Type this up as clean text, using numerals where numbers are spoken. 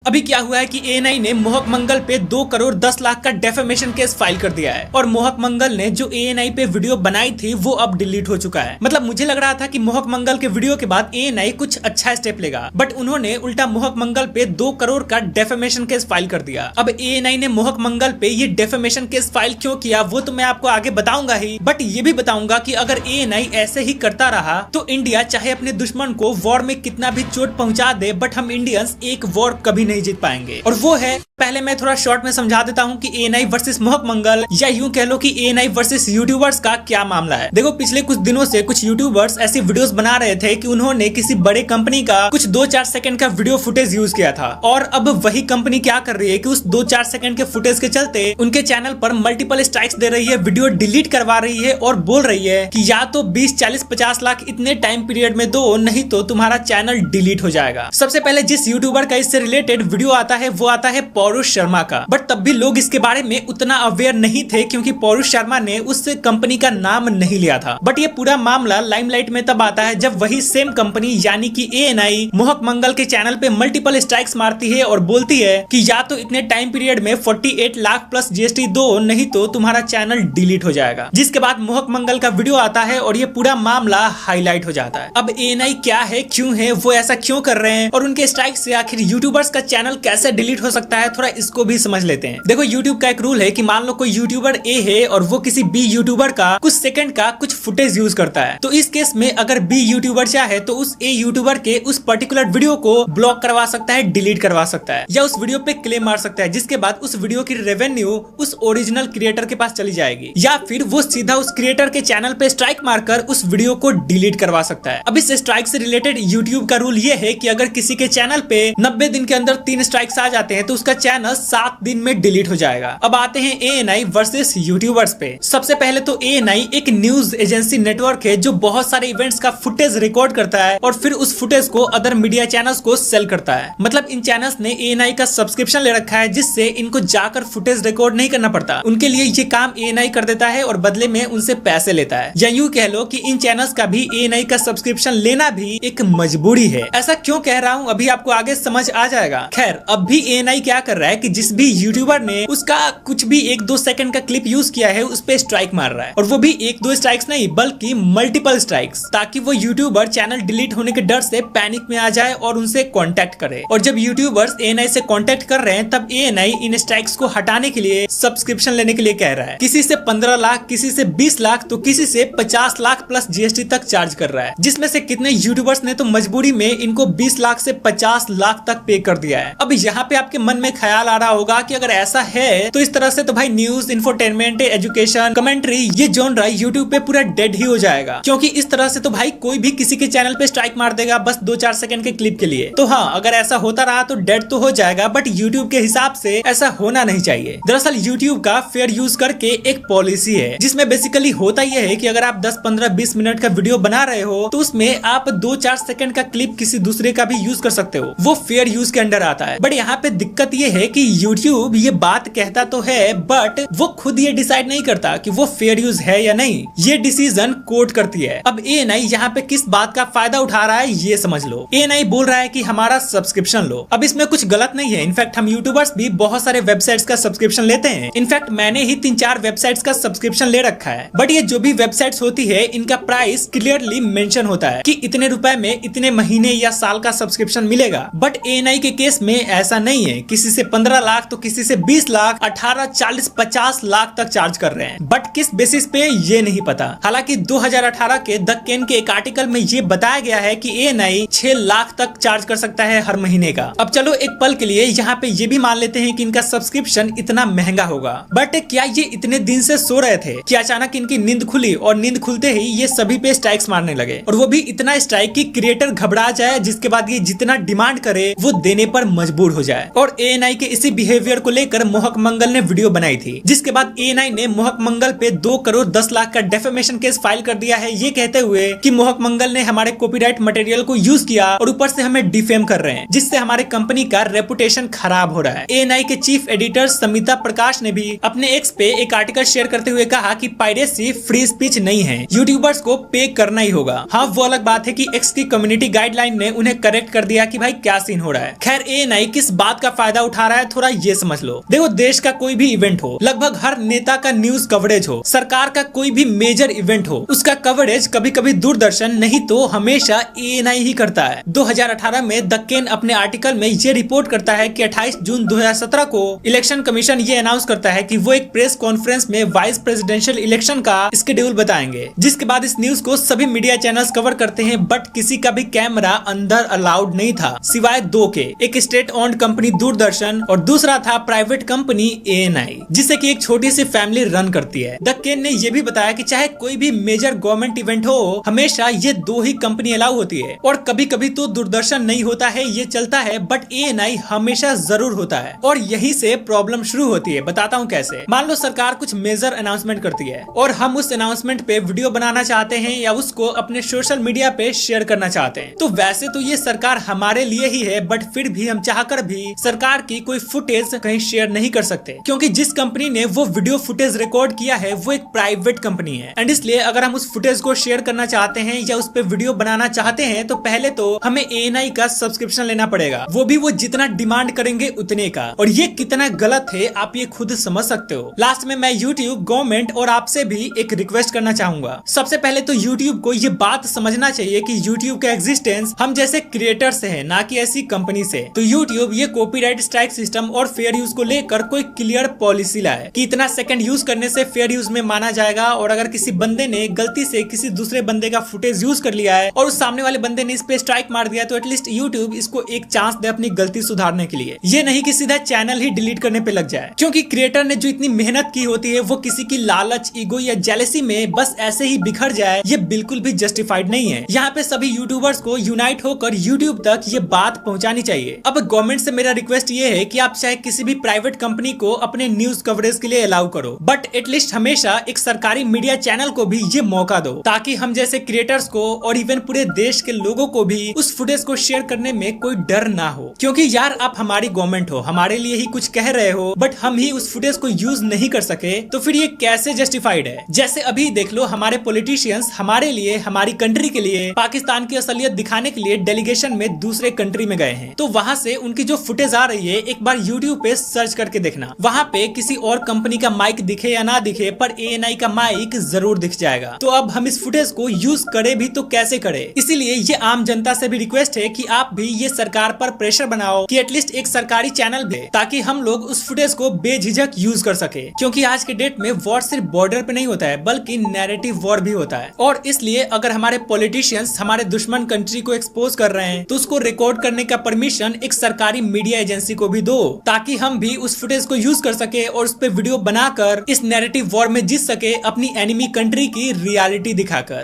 अभी क्या हुआ है कि एएनआई ने मोहक मंगल पे 2 करोड़ 10 लाख का डेफेमेशन केस फाइल कर दिया है और मोहक मंगल ने जो एएनआई पे वीडियो बनाई थी वो अब डिलीट हो चुका है। मतलब मुझे लग रहा था कि मोहक मंगल के वीडियो के बाद एएनआई कुछ अच्छा स्टेप लेगा, बट उन्होंने उल्टा मोहक मंगल पे 2 करोड़ का डेफेमेशन केस फाइल कर दिया। अब एएनआई ने मोहक मंगल पे ये डेफेमेशन केस फाइल क्यों किया वो तो मैं आपको आगे बताऊंगा ही, बट ये भी बताऊंगा कि अगर एएनआई ऐसे ही करता रहा तो इंडिया चाहे अपने दुश्मन को वॉर में कितना भी चोट पहुंचा दे, बट हम इंडियंस एक वॉर कभी नहीं जीत पाएंगे। और वो है, पहले मैं थोड़ा शॉर्ट में समझा देता हूँ कि एएनआई वर्सेस मोहक मंगल, या यूं कह लो कि एएनआई वर्सेस यूट्यूबर्स का क्या मामला है। देखो पिछले कुछ दिनों से कुछ यूट्यूबर्स ऐसी वीडियोस बना रहे थे कि उन्होंने किसी बड़े कंपनी का कुछ 2-4 सेकंड का वीडियो फुटेज यूज किया था, और अब वही कंपनी क्या कर रही है कि उस 2-4 सेकंड के फुटेज के चलते उनके चैनल पर मल्टीपल स्ट्राइक्स दे रही है, वीडियो डिलीट करवा रही है और बोल रही है कि या तो 20, 40, 50 लाख इतने टाइम पीरियड में दो, नहीं तो तुम्हारा चैनल डिलीट हो जाएगा। सबसे पहले जिस यूट्यूबर का इससे रिलेटेड वीडियो आता है वो आता है पौरुष शर्मा का, बट तब भी लोग इसके बारे में उतना अवेयर नहीं थे क्योंकि पौरुष शर्मा ने उस कंपनी का नाम नहीं लिया था। बट ये पूरा मामला लाइमलाइट में तब आता है जब वही सेम कंपनी यानी कि एएनआई मोहक मंगल के चैनल पे मल्टीपल स्ट्राइक्स मारती है और बोलती है कि या तो इतने टाइम पीरियड में 48 लाख प्लस जीएसटी दो, नहीं तो तुम्हारा चैनल डिलीट हो जाएगा। जिसके बाद मोहक मंगल का वीडियो आता है और ये पूरा मामला हाईलाइट हो जाता है। अब एएनआई क्या है, क्यों है, वो ऐसा क्यों कर रहे हैं और उनके स्ट्राइक से आखिर यूट्यूबर्स का चैनल कैसे डिलीट हो सकता है, थोड़ा इसको भी समझ लेते हैं। देखो यूट्यूब का एक रूल है कि मान लो कोई यूट्यूबर ए है और वो किसी बी यूट्यूबर का कुछ सेकंड का कुछ फुटेज यूज करता है, तो इस केस में अगर बी यूट्यूबर चाहे तो उस ए यूट्यूबर के उस पर्टिकुलर वीडियो को ब्लॉक करवा सकता है, डिलीट करवा सकता है, या उस वीडियो पे क्लेम मार सकता है, जिसके बाद उस वीडियो की रेवेन्यू उस ओरिजिनल क्रिएटर के पास चली जाएगी, या फिर वो सीधा उस क्रिएटर के चैनल पे स्ट्राइक मारकर उस वीडियो को डिलीट करवा सकता है। अब इस स्ट्राइक से रिलेटेड यूट्यूब का रूल ये है कि अगर किसी के चैनल पे 90 दिन के अंदर 3 स्ट्राइक्स आ जाते हैं तो उसका चैनल 7 दिन में डिलीट हो जाएगा। अब आते हैं एएनआई वर्सेस यूट्यूबर्स पे। सबसे पहले तो एएनआई एक न्यूज एजेंसी नेटवर्क है जो बहुत सारे इवेंट्स का फुटेज रिकॉर्ड करता है और फिर उस फुटेज को अदर मीडिया चैनल्स को सेल करता है। मतलब इन चैनल्स ने एएनआई का सब्सक्रिप्शन ले रखा है जिससे इनको जाकर फुटेज रिकॉर्ड नहीं करना पड़ता, उनके लिए ये काम एएनआई कर देता है और बदले में उनसे पैसे लेता है। या यूं कह लो कि इन चैनल्स का भी एएनआई का सब्सक्रिप्शन लेना भी एक मजबूरी है। ऐसा क्यों कह रहा हूँ अभी आपको आगे समझ आ जाएगा। खैर अब भी एएनआई क्या कर रहा है कि जिस भी यूट्यूबर ने उसका कुछ भी 1-2 सेकंड का क्लिप यूज किया है उस पे स्ट्राइक मार रहा है, और वो भी 1-2 स्ट्राइक्स नहीं बल्कि मल्टीपल स्ट्राइक्स, ताकि वो यूट्यूबर चैनल डिलीट होने के डर से पैनिक में आ जाए और उनसे कांटेक्ट करे। और जब यूट्यूबर्स एएनआई से कांटेक्ट कर रहे हैं तब एएनआई इन स्ट्राइक्स को हटाने के लिए सब्सक्रिप्शन लेने के लिए कह रहा है। किसी से 15 लाख, किसी से 20 लाख, तो किसी से 50 लाख प्लस जीएसटी तक चार्ज कर रहा है, जिसमें से कितने यूट्यूबर्स ने तो मजबूरी में इनको 20 लाख से 50 लाख तक पे कर दिया है। अब यहाँ पे आपके मन में ख्याल आ रहा होगा कि अगर ऐसा है तो इस तरह से तो भाई न्यूज, इंफोटेनमेंट, एजुकेशन, कमेंट्री, ये जॉनरा यूट्यूब पे पूरा डेड ही हो जाएगा, क्योंकि इस तरह से तो भाई कोई भी किसी के चैनल पे स्ट्राइक मार देगा बस 2-4 सेकंड के क्लिप के लिए। तो हाँ, अगर ऐसा होता रहा तो डेड तो हो जाएगा, बट यूट्यूब के हिसाब से ऐसा होना नहीं चाहिए। दरअसल यूट्यूब का फेयर यूज करके एक पॉलिसी है जिसमें बेसिकली होता यह है कि अगर आप 10, 15, 20 मिनट का वीडियो बना रहे हो तो उसमें आप 2-4 सेकंड का क्लिप किसी दूसरे का भी यूज कर सकते हो, वो फेयर यूज के अंडर आता है। बट यहाँ पे दिक्कत ये है कि यूट्यूब ये बात कहता तो है बट वो खुद ये डिसाइड नहीं करता कि वो फेयर यूज है या नहीं, ये डिसीजन कोर्ट करती है। अब एएनआई यहाँ पे किस बात का फायदा उठा रहा है ये समझ लो। एएनआई बोल रहा है कि हमारा सब्सक्रिप्शन लो। अब इसमें कुछ गलत नहीं है, इनफैक्ट हम यूट्यूबर्स भी बहुत सारे वेबसाइट्स का सब्सक्रिप्शन लेते हैं। इनफैक्ट मैंने ही 3-4 वेबसाइट्स का सब्सक्रिप्शन ले रखा है, बट ये जो भी वेबसाइट्स होती है इनका प्राइस क्लियरली मेंशन होता है कि इतने रुपए में इतने महीने या साल का सब्सक्रिप्शन मिलेगा। बट एएनआई के केस में ऐसा नहीं है, किसी से 15 लाख तो किसी से 20 लाख, 18, 40, 50 लाख तक चार्ज कर रहे हैं, बट किस बेसिस पे ये नहीं पता। हालांकि 2018 के द केन के एक आर्टिकल में ये बताया गया है कि एएनआई 6 लाख तक चार्ज कर सकता है हर महीने का। अब चलो एक पल के लिए यहाँ पे ये भी मान लेते हैं कि इनका सब्सक्रिप्शन इतना महंगा होगा, बट क्या ये इतने दिन से सो रहे थे कि अचानक इनकी नींद खुली और नींद खुलते ही ये सभी पे स्ट्राइक्स मारने लगे, और वो भी इतना स्ट्राइक कि क्रिएटर घबरा जाए, जिसके बाद ये जितना डिमांड करे वो देने पर मजबूर हो जाए। और एएनआई एएनआई के इसी बिहेवियर को लेकर मोहक मंगल ने वीडियो बनाई थी, जिसके बाद एएनआई ने मोहक मंगल पे 2 करोड़ 10 लाख का डेफेमेशन केस फाइल कर दिया है, ये कहते हुए कि मोहक मंगल ने हमारे कॉपीराइट मटेरियल को यूज किया और ऊपर से हमें डिफेम कर रहे हैं, जिससे हमारे कंपनी का रेपुटेशन खराब हो रहा है। एएनआई के चीफ एडिटर समिता प्रकाश ने भी अपने एक्स पे एक आर्टिकल शेयर करते हुए कहा कि पायरेसी फ्री स्पीच नहीं है, यूट्यूबर्स को पे करना ही होगा। हाँ, वो अलग बात है कि एक्स की कम्युनिटी गाइडलाइन ने उन्हें करेक्ट कर दिया कि भाई क्या सीन हो रहा है। खैर, एएनआई किस बात का फायदा उठा रहा है थोड़ा ये समझ लो। देखो, देश का कोई भी इवेंट हो, लगभग हर नेता का न्यूज कवरेज हो, सरकार का कोई भी मेजर इवेंट हो, उसका कवरेज कभी कभी दूरदर्शन नहीं तो हमेशा एएनआई ही करता है। 2018 में द केन अपने आर्टिकल में ये रिपोर्ट करता है कि 28 जून 2017 को इलेक्शन कमीशन ये अनाउंस करता है कि वो एक प्रेस कॉन्फ्रेंस में वाइस प्रेसिडेंशियल इलेक्शन का शेड्यूल बताएंगे, जिसके बाद इस न्यूज को सभी मीडिया चैनल्स कवर करते हैं, बट किसी का भी कैमरा अंदर अलाउड नहीं था सिवाय 2 के, एक स्टेट ओन्ड कंपनी दूरदर्शन और दूसरा था प्राइवेट कंपनी एएनआई, जिसे कि एक छोटी सी फैमिली रन करती है। द केन ने यह भी बताया कि चाहे कोई भी मेजर गवर्नमेंट इवेंट हो, हमेशा ये 2 ही कंपनी अलाउ होती है और कभी कभी तो दूरदर्शन नहीं होता है, ये चलता है, बट एएनआई हमेशा जरूर होता है। और यही से प्रॉब्लम शुरू होती है। बताता हूँ कैसे। मान लो सरकार कुछ मेजर अनाउंसमेंट करती है और हम उस अनाउंसमेंट पे वीडियो बनाना चाहते हैं या उसको अपने सोशल मीडिया पे शेयर करना चाहते हैं, तो वैसे तो ये सरकार हमारे लिए ही है, बट फिर भी हम चाहकर भी सरकार की कोई फुटेज कहीं शेयर नहीं कर सकते, क्योंकि जिस कंपनी ने वो वीडियो फुटेज रिकॉर्ड किया है वो एक प्राइवेट कंपनी है। एंड इसलिए अगर हम उस फुटेज को शेयर करना चाहते हैं या उस पे वीडियो बनाना चाहते हैं तो पहले तो हमें एएनआई का सब्सक्रिप्शन लेना पड़ेगा, वो भी वो जितना डिमांड करेंगे उतने का। और ये कितना गलत है आप ये खुद समझ सकते हो। लास्ट में मैं यूट्यूब, गवर्नमेंट और आपसे भी एक रिक्वेस्ट करना चाहूंगा। सबसे पहले तो यूट्यूब को ये बात समझना चाहिए कि यूट्यूब का एग्जिस्टेंस हम जैसे क्रिएटर से है, ना कि ऐसी कंपनी से। तो यूट्यूब ये कॉपीराइट स्ट्राइक सिस्टम और फेयर यूज को लेकर कोई क्लियर पॉलिसी लाए कि इतना सेकंड यूज करने से फेयर यूज में माना जाएगा, और अगर किसी बंदे ने गलती से किसी दूसरे बंदे का फुटेज यूज कर लिया है और उस सामने वाले बंदे ने इस पे स्ट्राइक मार दिया तो एटलीस्ट यूट्यूब इसको एक चांस दे अपनी गलती सुधारने के लिए। ये नहीं कि सीधा चैनल ही डिलीट करने पे लग जाए, क्योंकि क्रिएटर ने जो इतनी मेहनत की होती है वो किसी की लालच, ईगो या जेलसी में बस ऐसे ही बिखर जाए, ये बिल्कुल भी जस्टिफाइड नहीं है। यहाँ पे सभी यूट्यूबर्स को यूनाइट होकर यूट्यूब तक ये बात पहुंचानी चाहिए। अब गवर्नमेंट से मेरा रिक्वेस्ट ये है कि आप चाहे किसी भी प्राइवेट कंपनी को अपने न्यूज कवरेज के लिए अलाउ करो, बट एटलीस्ट हमेशा एक सरकारी मीडिया चैनल को भी ये मौका दो, ताकि हम जैसे क्रिएटर्स को और इवन पूरे देश के लोगों को भी उस फुटेज को शेयर करने में कोई डर ना हो। क्योंकि यार आप हमारी गवर्नमेंट हो, हमारे लिए ही कुछ कह रहे हो, बट हम ही उस फुटेज को यूज नहीं कर सके तो फिर ये कैसे जस्टिफाइड है। जैसे अभी देख लो, हमारे पॉलिटिशियंस हमारे लिए, हमारी कंट्री के लिए पाकिस्तान की असलियत दिखाने के लिए डेलीगेशन में दूसरे कंट्री में गए हैं, तो वहाँ से उनकी जो फुटेज आ रही है एक बार यूट्यूब पे सर्च करके देखना, वहाँ पे किसी और कंपनी का माइक दिखे या ना दिखे पर एएनआई का माइक जरूर दिख जाएगा। तो अब हम इस फुटेज को यूज करें भी तो कैसे करें। इसीलिए ये आम जनता से भी रिक्वेस्ट है कि आप भी ये सरकार पर प्रेशर बनाओ कि एटलीस्ट एक सरकारी चैनल दे, ताकि हम लोग उस फुटेज को बेझिझक यूज कर सके। क्योंकि आज के डेट में वॉर सिर्फ बॉर्डर पे नहीं होता है, बल्कि नैरेटिव वॉर भी होता है। और इसलिए अगर हमारे पॉलिटिशियंस हमारे दुश्मन कंट्री को एक्सपोज कर रहे हैं तो उसको रिकॉर्ड करने का परमिशन एक सरकारी मीडिया एजेंसी को भी दो, ताकि हम भी उस फुटेज को यूज कर सके और उस पर वीडियो बनाकर इस नैरेटिव वॉर में जीत सके, अपनी एनिमी कंट्री की रियलिटी दिखाकर।